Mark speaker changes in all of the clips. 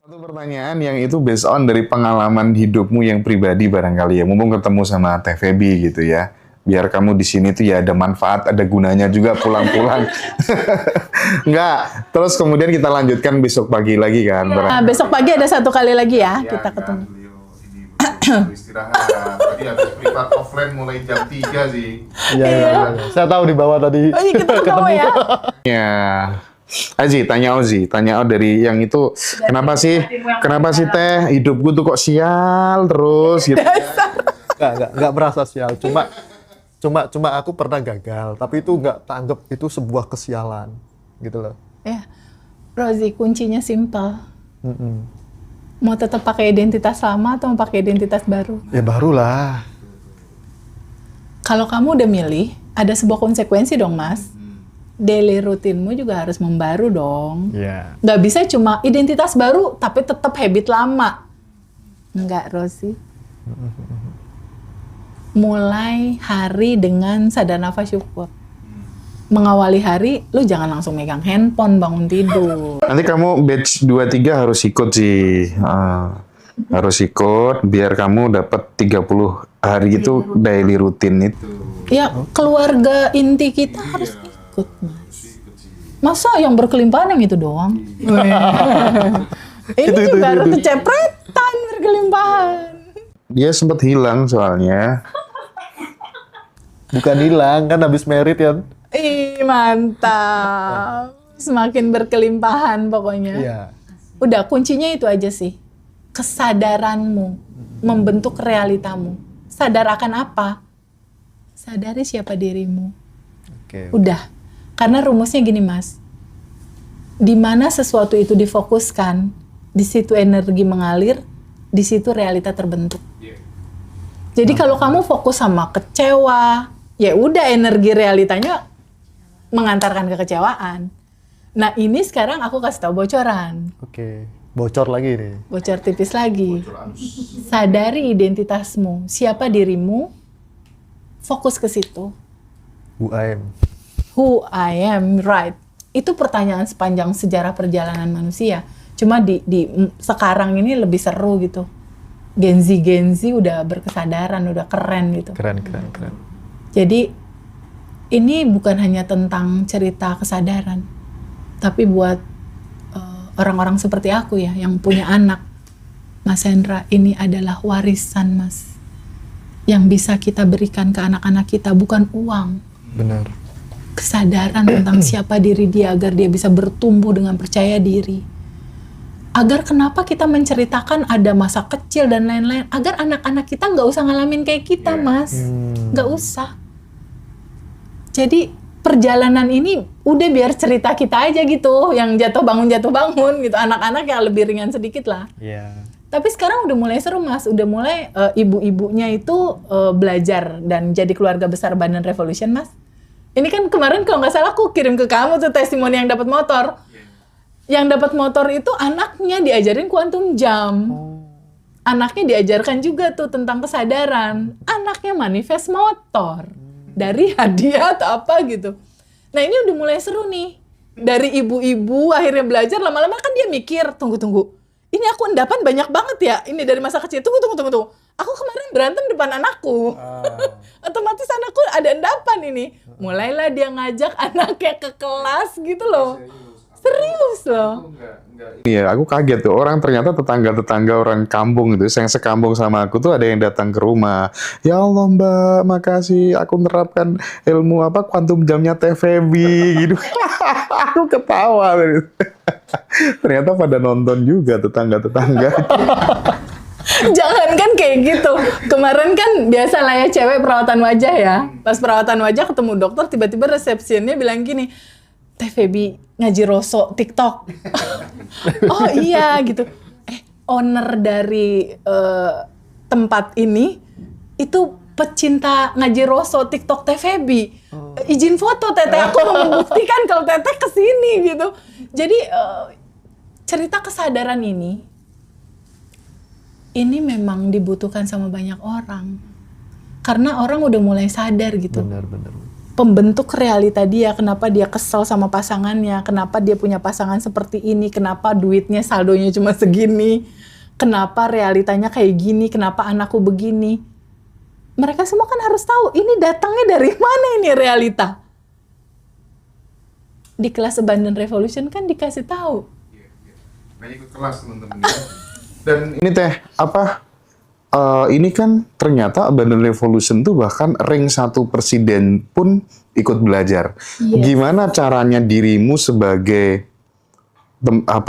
Speaker 1: Satu pertanyaan yang itu based on dari pengalaman hidupmu yang pribadi barangkali ya. Mumpung ketemu sama Teh Feby gitu ya. Biar kamu di sini tuh ya ada manfaat, ada gunanya juga pulang-pulang. Enggak. Terus kemudian kita lanjutkan besok pagi lagi kan.
Speaker 2: Nah, besok pagi ada satu kali lagi ya, kita ketemu.
Speaker 1: Istirahat. Tadi habis privat offline mulai jam 3 sih.
Speaker 3: Iya. Saya tahu di bawah tadi.
Speaker 2: Oh iya, kita ketemu ya.
Speaker 1: Ya. Aji, tanya dari yang itu, kenapa sih Teh, hidupku tuh kok sial terus gitu.
Speaker 3: Enggak merasa sial, cuma aku pernah gagal, tapi itu enggak tak anggap itu sebuah kesialan, gitu loh.
Speaker 2: Ya, Rozi, kuncinya simpel. Mau tetap pakai identitas lama atau mau pakai identitas baru?
Speaker 3: Ya barulah.
Speaker 2: Kalau kamu udah milih, ada sebuah konsekuensi dong, Mas. Daily rutinmu juga harus membaru dong.
Speaker 3: Iya.
Speaker 2: Nggak bisa cuma identitas baru tapi tetap habit lama. Enggak, Rozi. Mulai hari dengan sadar nafas syukur. Mengawali hari, lu jangan langsung megang handphone bangun tidur.
Speaker 1: Nanti kamu batch 2-3 harus ikut sih. Harus ikut biar kamu dapat 30 hari itu daily rutin itu.
Speaker 2: Ya, keluarga inti kita harus ikut, Mas. Masa yang berkelimpahan yang itu doang? Ini juga harus kecepretan berkelimpahan.
Speaker 1: Dia sempat hilang soalnya.
Speaker 3: Bukan hilang, kan habis merit ya.
Speaker 2: Ih, mantap. Semakin berkelimpahan pokoknya.
Speaker 3: Iya.
Speaker 2: Udah, kuncinya itu aja sih. Kesadaranmu membentuk realitamu. Sadar akan apa? Sadari siapa dirimu.
Speaker 3: Oke.
Speaker 2: Udah. Karena rumusnya gini, Mas. Di mana sesuatu itu difokuskan, di situ energi mengalir, di situ realita terbentuk. Jadi kalau kamu fokus sama kecewa, ya udah energi realitanya mengantarkan kekecewaan. Nah, ini sekarang aku kasih tahu bocoran.
Speaker 3: Oke. Bocor lagi nih.
Speaker 2: Bocor tipis lagi. Sadari identitasmu, siapa dirimu, fokus ke situ.
Speaker 3: UAM.
Speaker 2: Who I am, right? Itu pertanyaan sepanjang sejarah perjalanan manusia. Cuma di sekarang ini lebih seru gitu. Gen Z udah berkesadaran, udah keren gitu.
Speaker 3: Keren.
Speaker 2: Jadi ini bukan hanya tentang cerita kesadaran, tapi buat orang-orang seperti aku ya, yang punya anak, Mas Hendra, ini adalah warisan, Mas, yang bisa kita berikan ke anak-anak kita, bukan uang.
Speaker 3: Benar.
Speaker 2: Kesadaran tentang siapa diri dia agar dia bisa bertumbuh dengan percaya diri. Agar kenapa kita menceritakan ada masa kecil dan lain-lain, agar anak-anak kita nggak usah ngalamin kayak kita, Mas. Nggak usah. Jadi perjalanan ini udah biar cerita kita aja gitu, yang jatuh bangun gitu, anak-anak yang lebih ringan sedikit lah.
Speaker 3: Iya.
Speaker 2: Tapi sekarang udah mulai seru, Mas. Udah mulai ibu-ibunya itu belajar dan jadi keluarga besar Bandan Revolution, Mas. Ini kan kemarin kalau nggak salah aku kirim ke kamu tuh testimoni yang dapat motor. Yang dapat motor itu anaknya diajarin kuantum jam. Anaknya diajarkan juga tuh tentang kesadaran. Anaknya manifest motor. Dari hadiah atau apa gitu. Nah, ini udah mulai seru nih. Dari ibu-ibu akhirnya belajar, lama-lama kan dia mikir, tunggu. Ini aku endapan banyak banget ya. Ini dari masa kecil. Tunggu. Aku kemarin berantem depan anakku. Otomatis anakku ada endapan ini. Mulailah dia ngajak anaknya ke kelas gitu loh. Serius loh.
Speaker 1: Iya, aku kaget tuh. Orang ternyata tetangga-tetangga orang kampung itu, yang sekampung sama aku tuh ada yang datang ke rumah. Ya Allah Mbak, makasih. Aku nerapkan ilmu kuantum jamnya Teh Feby gitu. Aku ketawa. Ternyata pada nonton juga tetangga-tetangga.
Speaker 2: Jangan kan kayak gitu. Kemarin kan biasa lah ya cewek perawatan wajah ya. Pas perawatan wajah ketemu dokter, tiba-tiba resepsionnya bilang gini, Teh Feby ngaji rosok TikTok. Oh iya gitu. Owner dari tempat ini itu pecinta ngaji rosok TikTok Teh Feby. Izin foto Teteh, aku mau membuktikan kalau Teteh kesini gitu. Jadi cerita kesadaran ini memang dibutuhkan sama banyak orang. Karena orang udah mulai sadar gitu.
Speaker 3: Benar.
Speaker 2: pembentuk realita dia, kenapa dia kesel sama pasangannya, kenapa dia punya pasangan seperti ini, kenapa duitnya saldonya cuma segini, kenapa realitanya kayak gini, kenapa anakku begini. Mereka semua kan harus tahu ini datangnya dari mana ini realita. Di kelas Abundant Revolution kan dikasih tahu.
Speaker 1: Banyak ikut kelas teman-teman. Dan ini teh apa? Ini kan ternyata Abundant Revolution tuh bahkan ring 1 presiden pun ikut belajar.
Speaker 2: Yes.
Speaker 1: Gimana caranya dirimu sebagai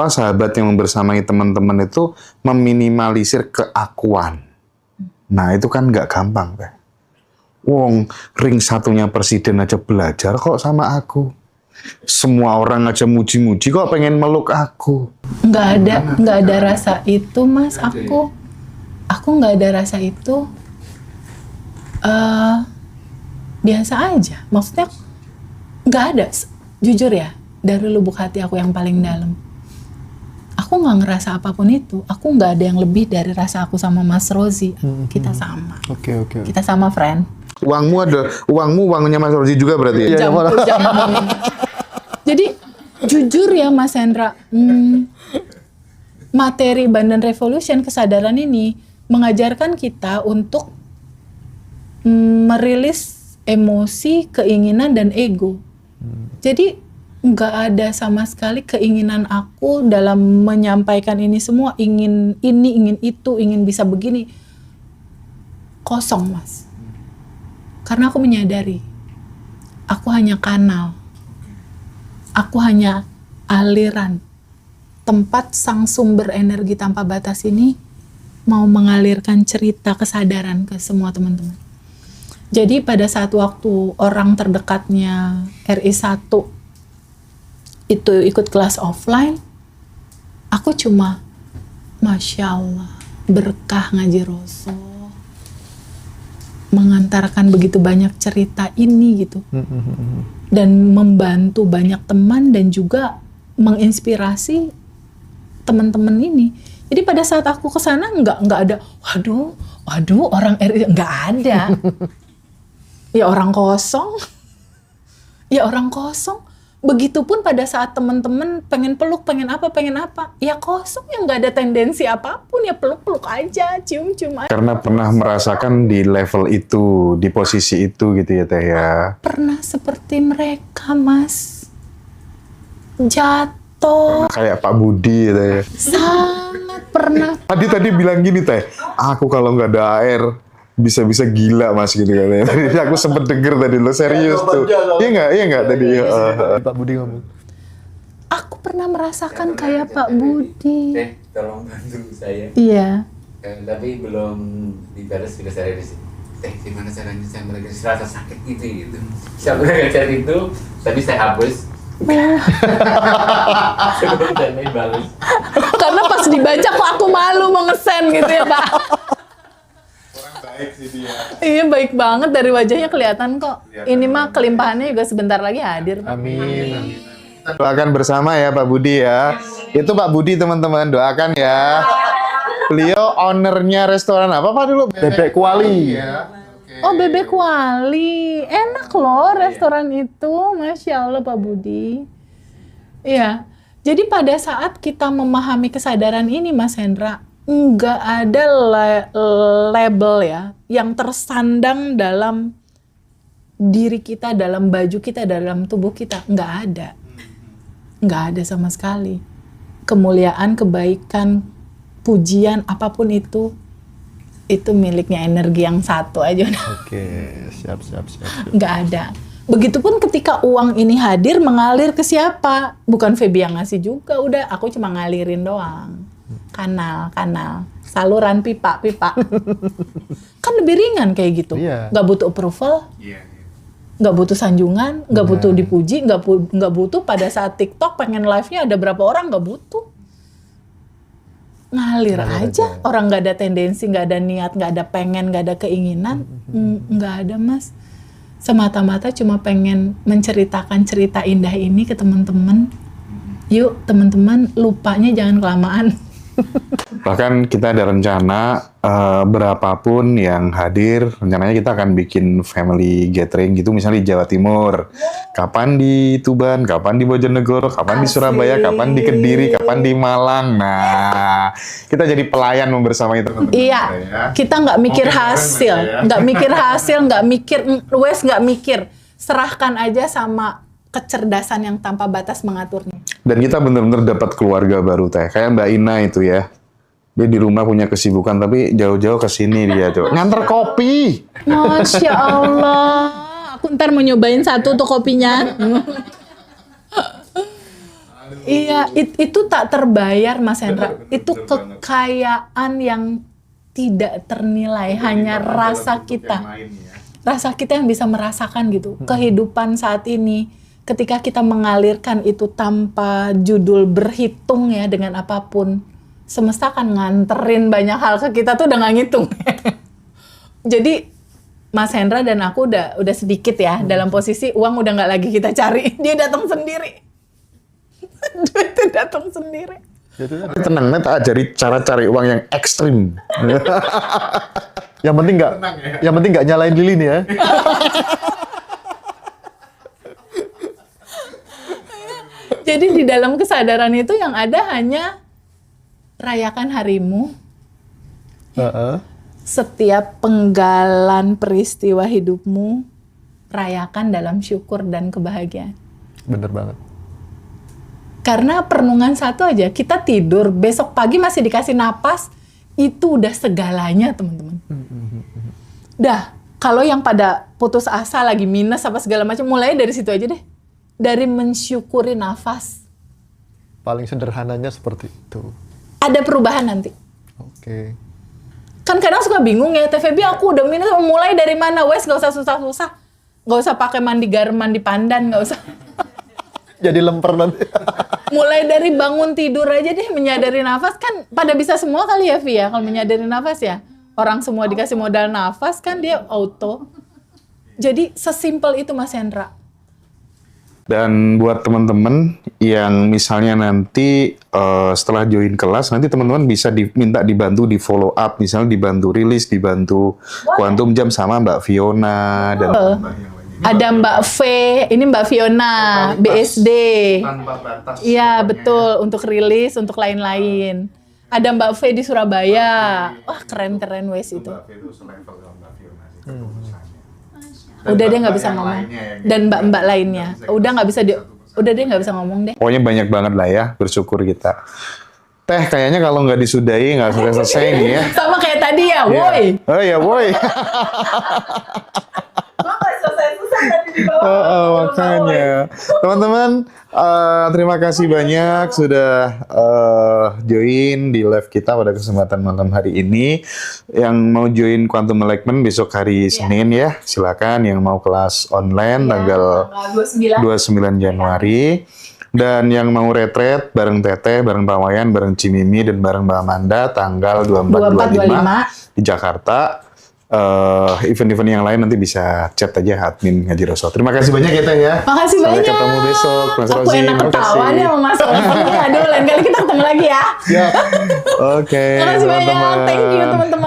Speaker 1: sahabat yang membersamai teman-teman itu meminimalisir keakuan? Nah itu kan nggak gampang, teh. Wong ring 1-nya presiden aja belajar kok sama aku. Semua orang aja muji-muji kok pengen meluk aku.
Speaker 2: Nggak ada rasa itu, Mas. Aku nggak ada rasa itu. Biasa aja. Maksudnya nggak ada. Jujur ya, dari lubuk hati aku yang paling dalam. Aku nggak ngerasa apapun itu. Aku nggak ada yang lebih dari rasa aku sama Mas Rozi. Kita sama.
Speaker 3: Oke.
Speaker 2: Kita sama, friend.
Speaker 1: Uangnya Mas Rozi juga berarti ya?
Speaker 2: Jam. Jadi jujur ya Mas Hendra, materi Abundant Revolution, kesadaran ini mengajarkan kita untuk merilis emosi, keinginan, dan ego. Jadi nggak ada sama sekali keinginan aku dalam menyampaikan ini semua, ingin ini, ingin itu, ingin bisa begini. Kosong, Mas. Karena aku menyadari, aku hanya kanal. Aku hanya aliran. Tempat sang sumber energi tanpa batas ini mau mengalirkan cerita kesadaran ke semua teman-teman. Jadi pada saat waktu orang terdekatnya RI1 itu ikut kelas offline, aku cuma Masya Allah, berkah ngaji Rasul, mengantarkan begitu banyak cerita ini gitu. Dan membantu banyak teman dan juga menginspirasi teman-teman ini. Jadi pada saat aku ke sana nggak ada waduh orang RI, nggak ada. Ya orang kosong. Begitupun pada saat teman-teman pengen peluk, pengen apa, ya kosong, ya nggak ada tendensi apapun, ya peluk-peluk aja, cium-cium aja.
Speaker 1: Karena pernah merasakan di level itu, di posisi itu gitu ya teh ya.
Speaker 2: Pernah seperti mereka, Mas. Jatuh.
Speaker 1: Kayak Pak Budi gitu ya.
Speaker 2: Sangat pernah.
Speaker 1: Tadi bilang gini teh, aku kalau nggak ada air bisa-bisa gila Mas gitu katanya. Tadi aku sempet denger tadi lo serius tuh. Iya nggak tadi.
Speaker 3: Pak Budi ngomong.
Speaker 2: Aku pernah merasakan kayak Pak Budi.
Speaker 4: Tolong bantu saya.
Speaker 2: Iya.
Speaker 4: Tapi belum dibalas juga saya di sini. Gimana caranya saya meregalis rasa sakit gitu. Saya belajar itu, tapi saya hapus. Sebelum balas.
Speaker 2: Karena pas dibaca kok aku malu mau ngesen gitu ya Pak.
Speaker 1: Baik sih dia.
Speaker 2: Iya baik banget, dari wajahnya kelihatan kok. Ini mah kelimpahannya juga sebentar lagi hadir.
Speaker 3: Amin.
Speaker 1: Doakan bersama ya Pak Budi ya. Itu Pak Budi teman-teman, doakan ya. Beliau ownernya restoran apa Pak dulu?
Speaker 3: Bebek Kuali.
Speaker 2: Oh Bebek Wali, enak loh restoran itu, Masya Allah Pak Budi. Iya, jadi pada saat kita memahami kesadaran ini Mas Hendra, nggak ada label ya yang tersandang dalam diri kita, dalam baju kita, dalam tubuh kita. Nggak ada sama sekali. Kemuliaan, kebaikan, pujian, apapun itu miliknya energi yang satu aja.
Speaker 3: Oke, siap.
Speaker 2: Nggak ada. Begitupun ketika uang ini hadir, mengalir ke siapa? Bukan Feby yang ngasih juga, udah aku cuma ngalirin doang. Kanal, saluran pipa. Kan lebih ringan kayak gitu.
Speaker 3: Iya.
Speaker 2: Nggak butuh approval, nggak butuh sanjungan, nggak butuh dipuji, nggak butuh pada saat TikTok pengen live-nya ada berapa orang, nggak butuh. Ngalir aja. Orang nggak ada tendensi, nggak ada niat, nggak ada pengen, nggak ada keinginan, nggak ada Mas. Semata-mata cuma pengen menceritakan cerita indah ini ke teman-teman. Yuk teman-teman, lupanya jangan kelamaan.
Speaker 1: Bahkan kita ada rencana berapapun yang hadir, rencananya kita akan bikin family gathering gitu, misalnya di Jawa Timur, kapan di Tuban, kapan di Bojonegoro, kapan di Surabaya, kapan di Kediri, kapan di Malang. Nah, kita jadi pelayan membersamai teman-teman.
Speaker 2: Iya,
Speaker 1: ya.
Speaker 2: kita nggak mikir
Speaker 1: Oke, keren
Speaker 2: hasil,
Speaker 1: ya.
Speaker 2: nggak mikir hasil, nggak mikir, serahkan aja sama kecerdasan yang tanpa batas mengaturnya.
Speaker 1: Dan kita benar-benar dapat keluarga baru teh, kayak Mbak Ina itu ya. Dia di rumah punya kesibukan, tapi jauh-jauh ke sini dia tuh nganter kopi.
Speaker 2: Masya Allah, aku ntar mau nyobain satu tuh kopinya. Iya, itu tak terbayar Mas Hendra. Itu kekayaan yang tidak ternilai, hanya rasa kita. Rasa kita yang bisa merasakan gitu. Kehidupan saat ini, ketika kita mengalirkan itu tanpa judul berhitung ya dengan apapun, semesta akan nganterin banyak hal ke kita tuh udah nggak ngitung. Jadi Mas Hendra dan aku udah sedikit ya dalam posisi uang udah nggak lagi kita cari, dia datang sendiri. Duitnya datang sendiri.
Speaker 1: Tenang, Net, ajari cara cari uang yang ekstrim.
Speaker 3: Yang penting nggak nyalain lilin ya.
Speaker 2: Jadi di dalam kesadaran itu yang ada hanya rayakan harimu. Setiap penggalan peristiwa hidupmu, rayakan dalam syukur dan kebahagiaan.
Speaker 3: Bener banget.
Speaker 2: Karena perenungan satu aja, kita tidur, besok pagi masih dikasih napas, itu udah segalanya teman-teman. Dah, kalau yang pada putus asa lagi minus apa segala macam, mulai dari situ aja deh. Dari mensyukuri nafas.
Speaker 3: Paling sederhananya seperti itu.
Speaker 2: Ada perubahan nanti.
Speaker 3: Oke.
Speaker 2: Kan kadang suka bingung ya, TVB aku udah minus, mulai dari mana? Wes gak usah susah-susah. Gak usah pakai mandi garam, mandi pandan, gak usah.
Speaker 3: Jadi lemper nanti.
Speaker 2: Mulai dari bangun tidur aja deh, menyadari nafas. Kan pada bisa semua kali ya, Vi ya, kalau menyadari nafas ya. Orang semua dikasih modal nafas, kan dia auto. Jadi sesimpel itu Mas Hendra.
Speaker 1: Dan buat teman-teman yang misalnya nanti setelah join kelas, nanti teman-teman bisa diminta dibantu di follow up, misalnya dibantu rilis, dibantu Quantum Jam sama Mbak Fiona dan
Speaker 2: Ada Mbak V, ini Mbak Fiona, BSD.
Speaker 1: tanpa batas.
Speaker 2: Iya betul, untuk rilis, untuk lain-lain. Ada Mbak V di Surabaya. Wah keren-keren wes itu. Udah dia nggak bisa ngomong. Dan mbak-mbak lainnya. Udah dia nggak bisa ngomong deh.
Speaker 1: Pokoknya banyak banget lah ya, bersyukur kita. Teh kayaknya kalau nggak disudahi nggak selesai nih ya.
Speaker 2: Sama kayak tadi ya, woi.
Speaker 1: Oh ya woi. Makanya teman-teman terima kasih banyak sudah join di live kita pada kesempatan malam hari ini. Yang mau join Quantum Enlightenment besok hari Senin ya, silakan. Yang mau kelas online tanggal 29 Januari. Dan yang mau retret bareng Teteh, bareng Pak Wayan, bareng Cimimi, dan bareng Mbak Amanda tanggal 24-25 di Jakarta. Event-event yang lain nanti bisa chat aja admin Ngaji Rasul. Terima kasih banyak ya Teh ya.
Speaker 2: Makasih
Speaker 1: Sampai
Speaker 2: banyak.
Speaker 1: ketemu besok Mas
Speaker 2: Aku
Speaker 1: Rozi.
Speaker 2: enak ketawa
Speaker 1: Makasih.
Speaker 2: nih sama Mas Rozi. Aduh, lain kali kita ketemu lagi ya.
Speaker 1: Oke,
Speaker 2: Makasih banyak.
Speaker 1: teman-teman.
Speaker 2: Thank you teman-teman.